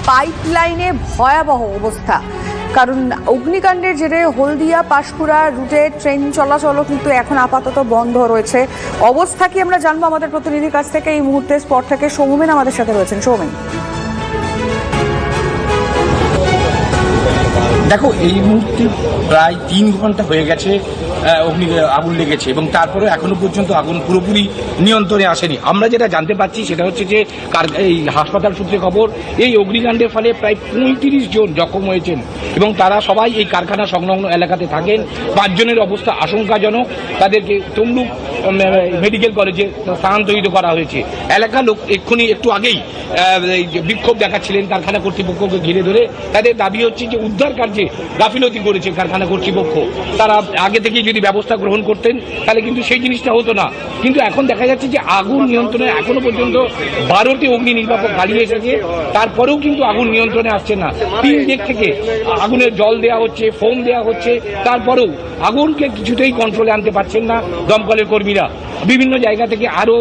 পাইপলাইনে ভয়াবহ অবস্থা। কারণ অগ্নিকাণ্ডের জেরে হলদিয়া পাঁশকুড়া রুটে ট্রেন চলাচলও কিন্তু এখন আপাতত বন্ধ রয়েছে। অবস্থা কি আমরা জানবো আমাদের প্রতিনিধির কাছ থেকে। এই মুহূর্তে স্পট থেকে সৌমেন আমাদের সাথে রয়েছেন। সৌমেন, দেখো, এই মুহূর্তে প্রায় 3 ঘন্টা হয়ে গেছে আগুন লেগেছে এবং তারপরে এখনো পর্যন্ত আগুন পুরোপুরি নিয়ন্ত্রণে আসেনি। আমরা যেটা জানতে পারছি সেটা হচ্ছে যে এই হাসপাতাল সূত্রে খবর, এই অগ্নিকাণ্ডের ফলে প্রায় 35 জন জখম হয়েছেন এবং তারা সবাই এই কারখানা সংলগ্ন এলাকাতে থাকেন। 5 জনের অবস্থা আশঙ্কাজনক, তাদেরকে তমলুক মেডিকেল কলেজে স্থানান্তরিত করা হয়েছে। এলাকার লোক এক্ষুনি একটু আগেই বিক্ষোভ দেখাচ্ছিলেন কারখানা কর্তৃপক্ষকে ঘিরে ধরে। তাদের দাবি হচ্ছে যে উদ্ধার কার্যে গাফিলতি করেছে কারখানা কর্তৃপক্ষ। তারা আগে থেকে যদি ব্যবস্থা গ্রহণ করতেন তাহলে কিন্তু সেই জিনিসটা হতো না। কিন্তু এখন দেখা যাচ্ছে যে আগুন নিয়ন্ত্রণে এখনো পর্যন্ত 12টি অগ্নি নির্বাপক গাড়ি এসেছে, তারপরেও কিন্তু আগুন নিয়ন্ত্রণে আসছে না। 3 দিক থেকে আগুনের জল দেওয়া হচ্ছে, ফোম দেওয়া হচ্ছে, তারপরেও আগুনকে কিছুতেই কন্ট্রোলে আনতে পারছেন না দমকলের কর্মীরা। বিভিন্ন জায়গা থেকে আরও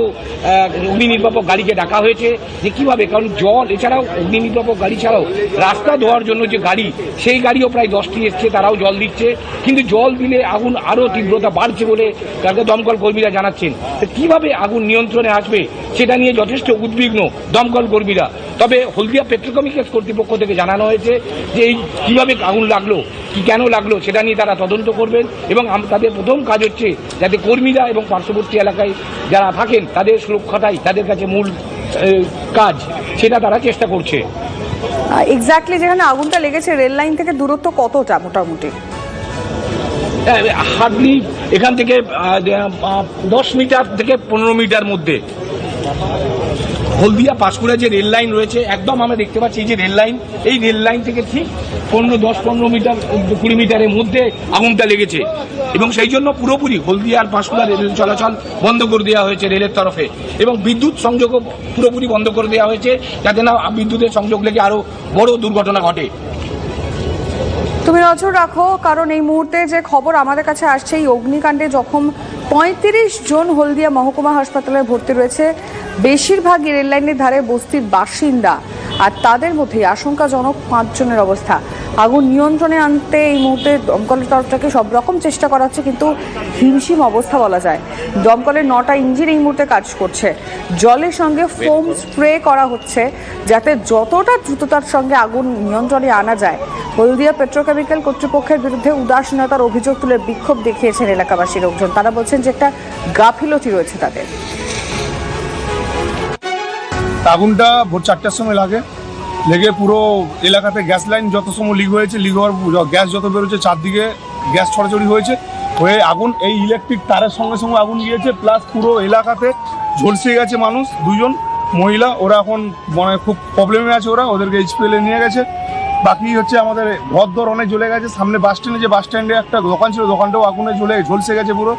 অগ্নি নির্বাপক গাড়িকে ডাকা হয়েছে যে কীভাবে, কারণ জল এছাড়াও অগ্নি নির্বাপক গাড়ি ছাড়াও রাস্তা ধোয়ার জন্য যে গাড়ি, সেই গাড়িও প্রায় 10টি এসছে, তারাও জল দিচ্ছে। কিন্তু জল দিলে আগুন আরও তীব্রতা বাড়ছে বলে তাদের দমকল কর্মীরা জানাচ্ছেন। কীভাবে আগুন নিয়ন্ত্রণে আসবে সেটা নিয়ে যথেষ্ট উদ্বিগ্ন দমকল কর্মীরা। তবে হলদিয়া পেট্রোকেমিক্যালস কর্তৃপক্ষ থেকে জানানো হয়েছে যে এই কীভাবে আগুন লাগলো, কি কেন লাগলো সেটা নিয়ে তারা তদন্ত করবেন এবং তাদের প্রথম কাজ হচ্ছে যাতে কর্মীরা এবং পার্শ্ববর্তী এলাকায় যারা থাকেন তাদের সুরক্ষাটাই তাদের কাছে মূল কাজ, সেটা তারা চেষ্টা করছে। এক্স্যাক্টলি যেখানে আগুনটা লেগেছে রেল লাইন থেকে দূরত্ব কতটা মোটামুটি? হার্ডলি এখান থেকে 10 মিটার থেকে 15 মিটার মধ্যে। হলদিয়া পাঁশকুড়া যে রেল লাইন রয়েছে, একদম আমরা দেখতে পাচ্ছি এই যে রেল লাইন, এই রেল লাইন থেকে ঠিক 10-15 মিটার 20 মিটারের মধ্যে আগুনটা লেগেছে এবং সেই জন্য পুরোপুরি হলদিয়া আর পাঁশকুড়া রেল চলাচল বন্ধ করে দেওয়া হয়েছে রেলের তরফে এবং বিদ্যুৎ সংযোগও পুরোপুরি বন্ধ করে দেওয়া হয়েছে যাতে না বিদ্যুতের সংযোগ লেগে আরও বড় দুর্ঘটনা ঘটে। তুমি নজর রাখো, কারণ এই মুহূর্তে যে খবর আমাদের কাছে আসছে, এই অগ্নিকাণ্ডে জখম 35 জন হলদিয়া মহকুমা হাসপাতালে ভর্তি রয়েছে। বেশিরভাগই রেল লাইনের ধারে বস্তির বাসিন্দা, আর তাদের মধ্যে আশঙ্কাজনক 5 জনের অবস্থা। আগুন নিয়ন্ত্রণে আনতে এই মুহূর্তে দমকলের তরফ থেকে সব রকম চেষ্টা করা হচ্ছে, কিন্তু হিমশিম অবস্থা বলা যায়। দমকলের 9টা ইঞ্জিন এই মুহূর্তে কাজ করছে। জলের সঙ্গে ফোম স্প্রে করা হচ্ছে যাতে যতটা দ্রুততার সঙ্গে আগুন নিয়ন্ত্রণে আনা যায়। হলদিয়া পেট্রোকেমিক্যাল কর্তৃপক্ষের বিরুদ্ধে উদাসীনতার অভিযোগ তুলে বিক্ষোভ দেখিয়েছেন এলাকাবাসী লোকজন। তারা বলছেন যে একটা গাফিলতি রয়েছে তাদের। আগুনটা ভোর 4টার সময় লেগে পুরো এলাকাতে গ্যাস লাইন যত সময় লিক হয়েছে, লিক হওয়ার গ্যাস যত বেরোচ্ছে চারদিকে গ্যাস ছড়াছড়ি হয়েছে, হয়ে আগুন এই ইলেকট্রিক তারের সঙ্গে সঙ্গে আগুন গিয়েছে, প্লাস পুরো এলাকাতে ঝলসে গেছে মানুষ। 2 জন মহিলা, ওরা এখন মানে খুব প্রবলেমে আছে, ওদেরকে HPL-এ নিয়ে গেছে। বাকি হচ্ছে আমাদের ঘর দর অনেক জ্বলে গেছে। সামনে বাস স্ট্যান্ডে একটা দোকান ছিল, দোকানটাও আগুনে ঝলসে গেছে পুরো।